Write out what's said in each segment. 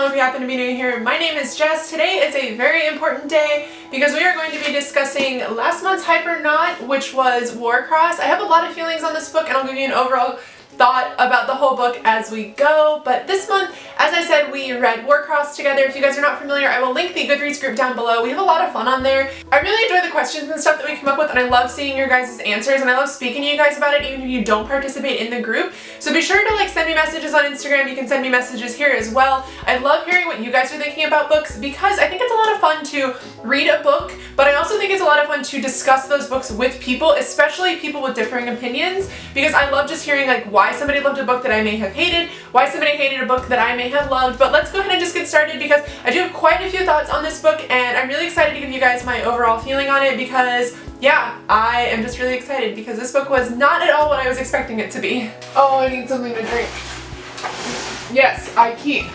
channel if you happen to be new here. My name is Jess. Today is a very important day because we are going to be discussing last month's Hypernaut, which was Warcross. I have a lot of feelings on this book and I'll give you an overall thought about the whole book as we go, but this month, as I said, we read Warcross together. If you guys are not familiar, I will link the Goodreads group down below. We have a lot of fun on there. I really enjoy the questions and stuff that we come up with, and I love seeing your guys' answers, and I love speaking to you guys about it even if you don't participate in the group. So be sure to send me messages on Instagram. You can send me messages here as well. I love hearing what you guys are thinking about books because I think it's a lot of fun to read a book, but I also think it's a lot of fun to discuss those books with people, especially people with differing opinions, because I love just hearing why somebody loved a book that I may have hated, why somebody hated a book that I may have loved. But let's go ahead and just get started because I do have quite a few thoughts on this book and I'm really excited to give you guys my overall feeling on it because, yeah, I am just really excited because this book was not at all what I was expecting it to be. Oh, I need something to drink. Yes, I keep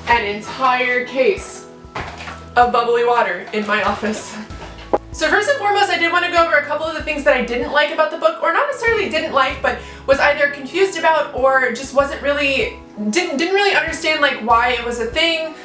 an entire case of bubbly water in my office. So first and foremost, I did want to go over a couple of the things that I didn't like about the book, or not necessarily didn't like, but was either confused about or just didn't really understand why it was a thing.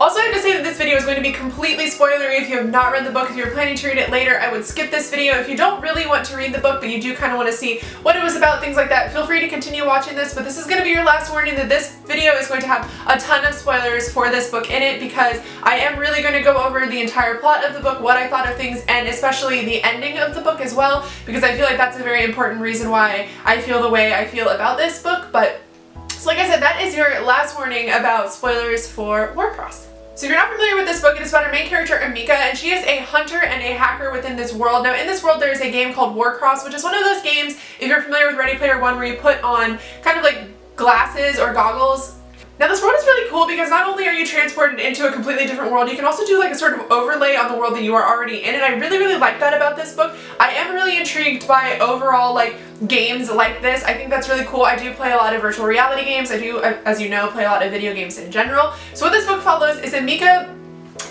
Also, I have to say that this video is going to be completely spoilery if you have not read the book. If you're planning to read it later, I would skip this video. If you don't really want to read the book, but you do kind of want to see what it was about, things like that, feel free to continue watching this, but this is going to be your last warning that this video is going to have a ton of spoilers for this book in it because I am really going to go over the entire plot of the book, what I thought of things, and especially the ending of the book as well, because I feel like that's a very important reason why I feel the way I feel about this book. But so like I said, that is your last warning about spoilers for Warcross. So if you're not familiar with this book, it is about our main character, Amika, and she is a hunter and a hacker within this world. Now in this world there is a game called Warcross, which is one of those games, if you're familiar with Ready Player One, where you put on kind of glasses or goggles. Now this world is really cool because not only are you transported into a completely different world, you can also do a sort of overlay on the world that you are already in, and I really like that about this book. I am really intrigued by overall games like this. I think that's really cool. I do play a lot of virtual reality games. I do, as you know, play a lot of video games in general. So what this book follows is Amika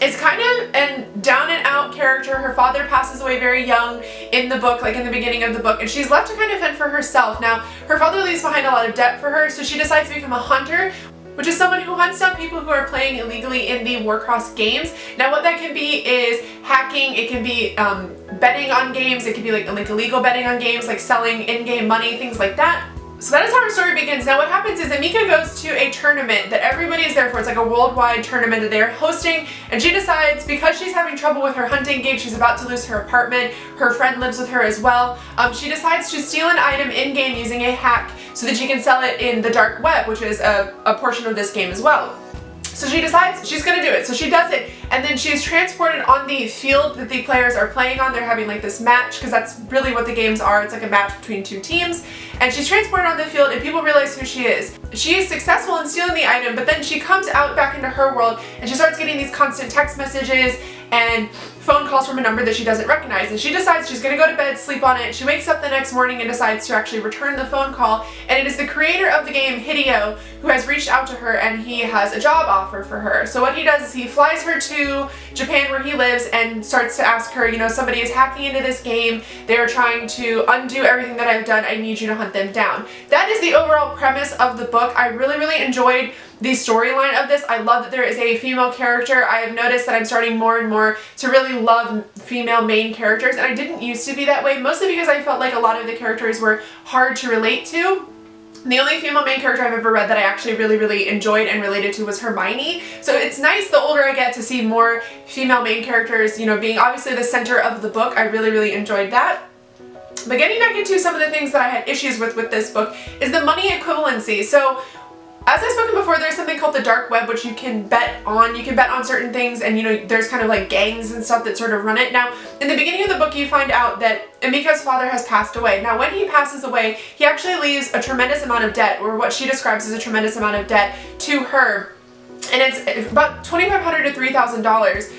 is kind of a down and out character. Her father passes away very young in the book, in the beginning of the book, and she's left to kind of fend for herself. Now her father leaves behind a lot of debt for her, so she decides to become a hunter, which is someone who hunts down people who are playing illegally in the Warcross games. Now what that can be is hacking, it can be betting on games, it can be illegal betting on games, selling in-game money, things like that. So that is how our story begins. Now what happens is Amika goes to a tournament that everybody is there for. It's a worldwide tournament that they're hosting, and she decides, because she's having trouble with her hunting gig, she's about to lose her apartment, her friend lives with her as well, she decides to steal an item in-game using a hack so that she can sell it in the dark web, which is a portion of this game as well. So she decides she's gonna do it. So she does it, and then she is transported on the field that the players are playing on. They're having this match, because that's really what the games are. It's a match between two teams. And she's transported on the field and people realize who she is. She is successful in stealing the item, but then she comes out back into her world and she starts getting these constant text messages and phone calls from a number that she doesn't recognize, and she decides she's gonna go to bed, sleep on it. She wakes up the next morning and decides to actually return the phone call, and it is the creator of the game, Hideo, who has reached out to her and he has a job offer for her. So what he does is he flies her to Japan where he lives and starts to ask her, somebody is hacking into this game, they're trying to undo everything that I've done, I need you to hunt them down. That is the overall premise of the book. I really enjoyed the storyline of this. I love that there is a female character. I have noticed that I'm starting more and more to really love female main characters, and I didn't used to be that way, mostly because I felt like a lot of the characters were hard to relate to. The only female main character I've ever read that I actually really enjoyed and related to was Hermione. So it's nice the older I get to see more female main characters, being obviously the center of the book. I really enjoyed that. But getting back into some of the things that I had issues with this book is the money equivalency. So as I've spoken before, there's something called the dark web, which you can bet on. You can bet on certain things, and there's kind of gangs and stuff that sort of run it. Now, in the beginning of the book, you find out that Amika's father has passed away. Now, when he passes away, he actually leaves a tremendous amount of debt, or what she describes as a tremendous amount of debt, to her, and it's about $2,500 to $3,000.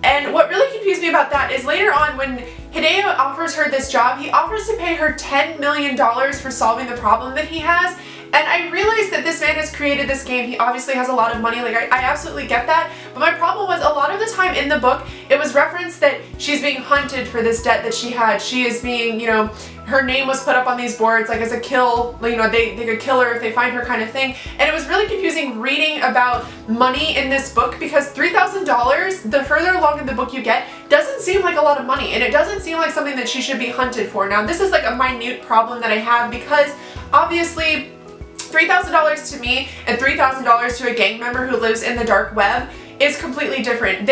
And what really confused me about that is later on, when Hideo offers her this job, he offers to pay her $10 million for solving the problem that he has. And I realized that this man has created this game. He obviously has a lot of money. Like, I absolutely get that. But my problem was, a lot of the time in the book, it was referenced that she's being hunted for this debt that she had. She is being, you know, her name was put up on these boards like as a kill, you know, they could kill her if they find her kind of thing. And it was really confusing reading about money in this book, because $3,000, the further along in the book you get, doesn't seem like a lot of money, and it doesn't seem like something that she should be hunted for. Now, this is like a minute problem that I have, because obviously $3,000 to me and $3,000 to a gang member who lives in the dark web is completely different.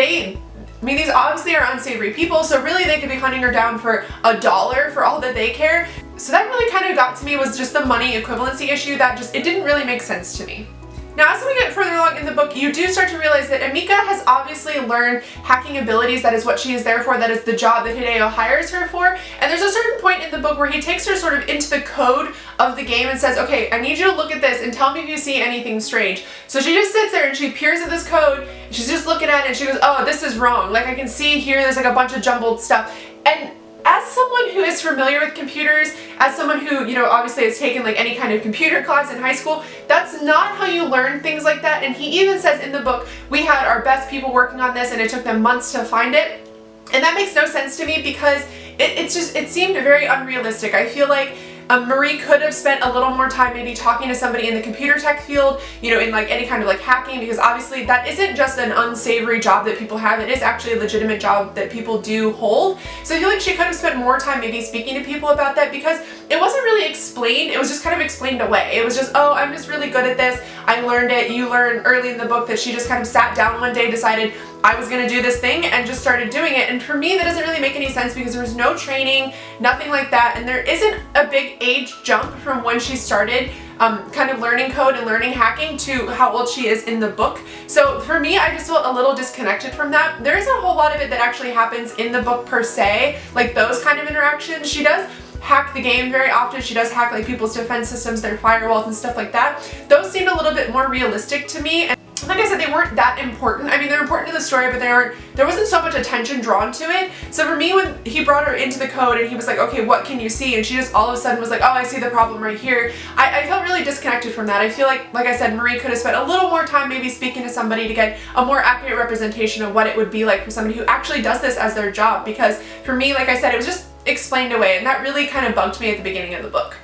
I mean, these obviously are unsavory people, so really they could be hunting her down for $1 for all that they care. So that really kind of got to me, was just the money equivalency issue that just, it didn't really make sense to me. Now, as we get further along in the book, you do start to realize that Emika has obviously learned hacking abilities. That is what she is there for. That is the job that Hideo hires her for. And there's a certain point in the book where he takes her sort of into the code of the game and says, okay, I need you to look at this and tell me if you see anything strange. So she just sits there and she peers at this code. She's just looking at it and she goes, oh, this is wrong. Like, I can see here there's like a bunch of jumbled stuff. And as someone who is familiar with computers, as someone who, you know, obviously has taken like any kind of computer class in high school, that's not how you learn things like that. And he even says in the book, we had our best people working on this and it took them months to find it. And that makes no sense to me, because it seemed very unrealistic. I feel like Marie could have spent a little more time maybe talking to somebody in the computer tech field, you know, in like any kind of like hacking, because obviously that isn't just an unsavory job that people have. It is actually a legitimate job that people do hold. So I feel like she could have spent more time maybe speaking to people about that, because it wasn't really explained. It was just kind of explained away. It was just, oh, I'm just really good at this. I learned it. You learn early in the book that she just kind of sat down one day, decided I was going to do this thing, and just started doing it. And for me, that doesn't really make any sense, because there was no training, nothing like that. And there isn't a big age jump from when she started kind of learning code and learning hacking to how old she is in the book. So for me, I just felt a little disconnected from that. There isn't a whole lot of it that actually happens in the book per se, like those kind of interactions. She does hack the game very often. She does hack like people's defense systems, their firewalls and stuff like that. Those seemed a little bit more realistic to me. And like I said, they weren't that important. I mean, they're important to the story, but there wasn't so much attention drawn to it. So for me, when he brought her into the code and he was like, okay, what can you see? And she just all of a sudden was like, oh, I see the problem right here. I felt really disconnected from that. I feel like I said, Marie could have spent a little more time maybe speaking to somebody to get a more accurate representation of what it would be like for somebody who actually does this as their job. Because for me, like I said, it was just explained away, and that really kind of bugged me at the beginning of the book.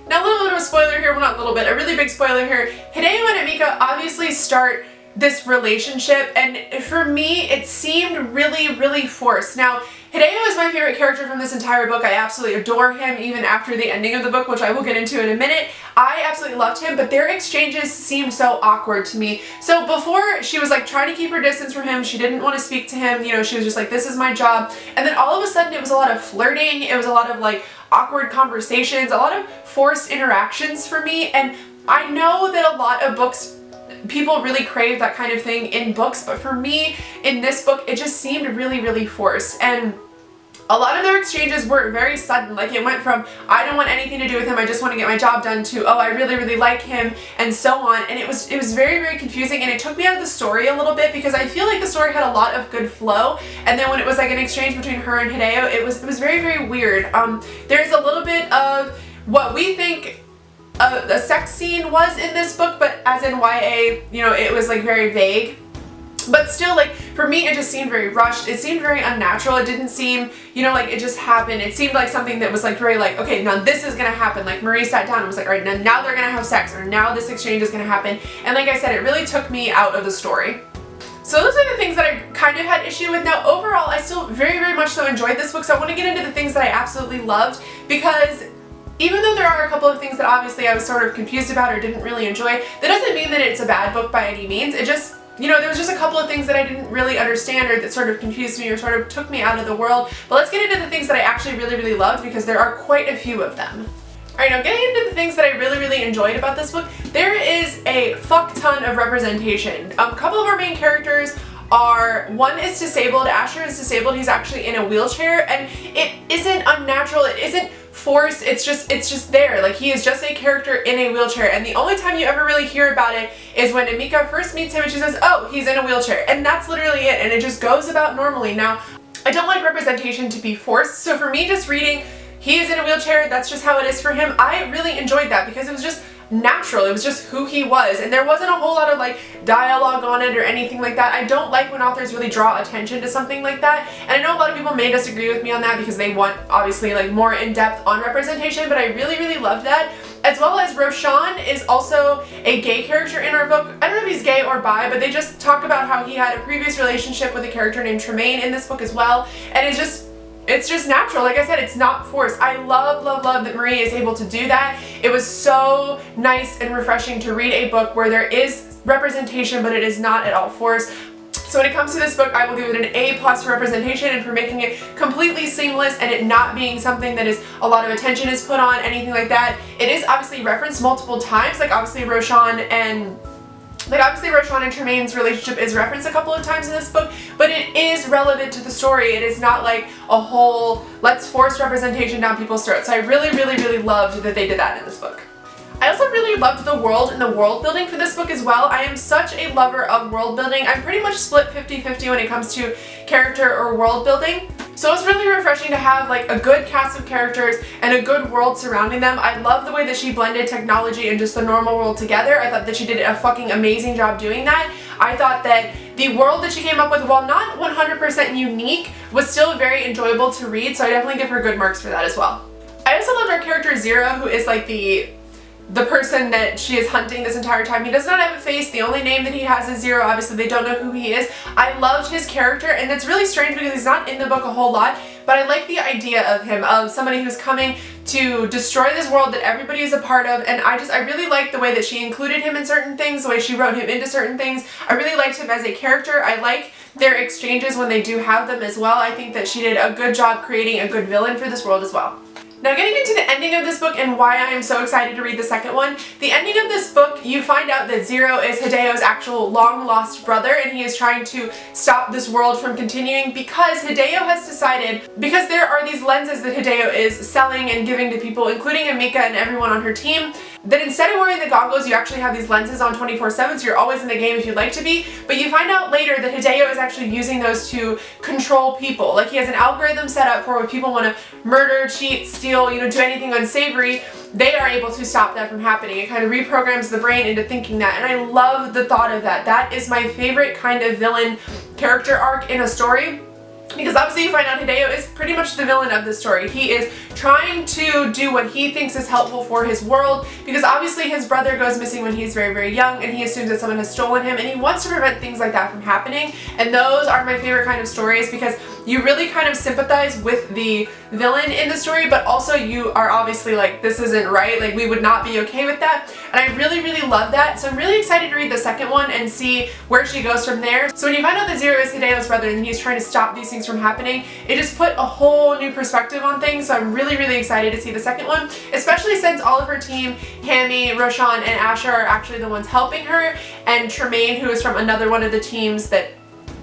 Now, a little bit of a spoiler here, well, not a little bit, a really big spoiler here. Hideo and Emika obviously start this relationship, and for me, it seemed really, really forced. Now, Hideo is my favorite character from this entire book. I absolutely adore him, even after the ending of the book, which I will get into in a minute. I absolutely loved him, but their exchanges seemed so awkward to me. So before, she was like trying to keep her distance from him. She didn't want to speak to him. You know, she was just like, this is my job. And then all of a sudden, it was a lot of flirting. It was a lot of like awkward conversations, a lot of forced interactions for me. And I know that a lot of books, people really crave that kind of thing in books, but for me, in this book, it just seemed really, really forced. And a lot of their exchanges were very sudden. Like, it went from, I don't want anything to do with him, I just want to get my job done, to, oh, I really, really like him, and so on. And it was very, very confusing, and it took me out of the story a little bit, because I feel like the story had a lot of good flow, and then when it was like an exchange between her and Hideo, it was very, very weird. There's a little bit of what we think a sex scene was in this book, but as in YA, you know, it was like very vague. But still, like, for me, it just seemed very rushed. It seemed very unnatural. It didn't seem, you know, like it just happened. It seemed like something that was like very like, okay, now this is gonna happen. Like, Marie sat down and was like, all right, now they're gonna have sex, or now this exchange is gonna happen. And like I said, it really took me out of the story. So those are the things that I kind of had issue with. Now, overall, I still very, very much so enjoyed this book. So I want to get into the things that I absolutely loved, because even though there are a couple of things that obviously I was sort of confused about or didn't really enjoy, that doesn't mean that it's a bad book by any means. It just, you know, there was just a couple of things that I didn't really understand, or that sort of confused me, or sort of took me out of the world. But let's get into the things that I actually really, really loved, because there are quite a few of them. Alright, now getting into the things that I really, really enjoyed about this book, there is a fuck ton of representation. A couple of our main characters are, one is disabled. Asher is disabled. He's actually in a wheelchair, and it isn't unnatural. It isn't forced. It's just there. Like, he is just a character in a wheelchair, and the only time you ever really hear about it is when Emika first meets him and she says, oh, he's in a wheelchair, and that's literally it, and it just goes about normally. Now, I don't like representation to be forced, so for me, just reading he is in a wheelchair, that's just how it is for him, I really enjoyed that, because it was just natural. It was just who he was, and there wasn't a whole lot of like dialogue on it or anything like that. I don't like when authors really draw attention to something like that, and I know a lot of people may disagree with me on that because they want obviously like more in-depth on representation, but I really loved that. As well as Roshan is also a gay character in our book. I don't know if he's gay or bi, but they just talk about how he had a previous relationship with a character named Tremaine in this book as well, and it's just natural. Like I said, it's not forced. I love that Marie is able to do that. It was so nice and refreshing to read a book where there is representation, but it is not at all forced. So when it comes to this book, I will give it an A+ for representation and for making it completely seamless and it not being something that is a lot of attention is put on, anything like that. It is obviously referenced multiple times, like obviously Roshan and Tremaine's relationship is referenced a couple of times in this book, but it is relevant to the story. It is not like a whole let's force representation down people's throats. So I really loved that they did that in this book. I also really loved the world and the world building for this book as well. I am such a lover of world building. I'm pretty much split 50-50 when it comes to character or world building. So it's really refreshing to have like a good cast of characters and a good world surrounding them. I love the way that she blended technology and just the normal world together. I thought that she did a fucking amazing job doing that. I thought that the world that she came up with, while not 100% unique, was still very enjoyable to read, so I definitely give her good marks for that as well. I also loved our character Zero, who is like the person that she is hunting this entire time. He does not have a face. The only name that he has is Zero. Obviously they don't know who he is. I loved his character, and it's really strange because he's not in the book a whole lot, but I like the idea of him, of somebody who's coming to destroy this world that everybody is a part of, and I really liked the way that she included him in certain things, the way she wrote him into certain things. I really liked him as a character. I like their exchanges when they do have them as well. I think that she did a good job creating a good villain for this world as well. Now getting into the ending of this book and why I am so excited to read the second one. The ending of this book, you find out that Zero is Hideo's actual long-lost brother, and he is trying to stop this world from continuing because Hideo has decided, because there are these lenses that Hideo is selling and giving to people, including Amika and everyone on her team, that instead of wearing the goggles, you actually have these lenses on 24/7, so you're always in the game if you'd like to be, but you find out later that Hideo is actually using those to control people. Like, he has an algorithm set up for when people want to murder, cheat, steal, you know, do anything unsavory, they are able to stop that from happening. It kind of reprograms the brain into thinking that, and I love the thought of that. That is my favorite kind of villain character arc in a story. Because obviously you find out Hideo is pretty much the villain of the story. He is trying to do what he thinks is helpful for his world, because obviously his brother goes missing when he's very young, and he assumes that someone has stolen him, and he wants to prevent things like that from happening. And those are my favorite kind of stories because you really kind of sympathize with the villain in the story, but also you are obviously like, this isn't right, like we would not be okay with that. And I really love that. So I'm really excited to read the second one and see where she goes from there. So when you find out that Zero is Hideo's brother and he's trying to stop these things from happening, it just put a whole new perspective on things. So I'm really excited to see the second one, especially since all of her team, Hammy, Roshan, and Asher, are actually the ones helping her, and Tremaine, who is from another one of the teams that,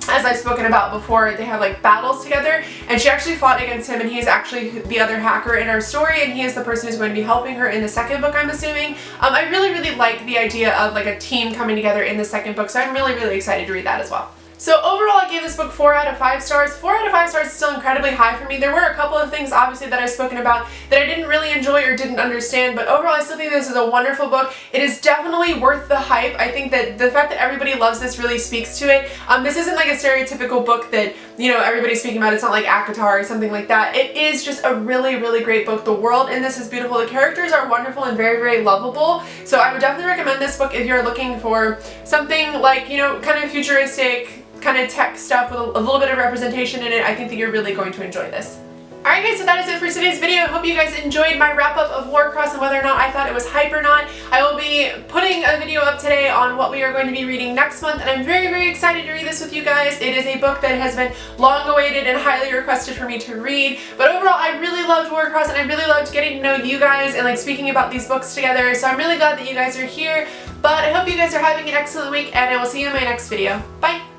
as I've spoken about before, they have like battles together, and she actually fought against him, and he's actually the other hacker in our story, and he is the person who's going to be helping her in the second book, I'm assuming. I really like the idea of like a team coming together in the second book, so I'm really excited to read that as well. So overall, I gave this book 4 out of 5 stars. 4 out of 5 stars is still incredibly high for me. There were a couple of things, obviously, that I've spoken about that I didn't really enjoy or didn't understand, but overall, I still think this is a wonderful book. It is definitely worth the hype. I think that the fact that everybody loves this really speaks to it. This isn't like a stereotypical book that, you know, everybody's speaking about. It's not like ACOTAR or something like that. It is just a really great book. The world in this is beautiful. The characters are wonderful and very lovable. So I would definitely recommend this book if you're looking for something like, you know, kind of futuristic, kind of tech stuff with a little bit of representation in it. I think that you're really going to enjoy this. Alright guys, so that is it for today's video. I hope you guys enjoyed my wrap-up of Warcross and whether or not I thought it was hype or not. I will be putting a video up today on what we are going to be reading next month, and I'm very excited to read this with you guys. It is a book that has been long awaited and highly requested for me to read, but overall I really loved Warcross, and I really loved getting to know you guys and like speaking about these books together, so I'm really glad that you guys are here. But I hope you guys are having an excellent week, and I will see you in my next video. Bye!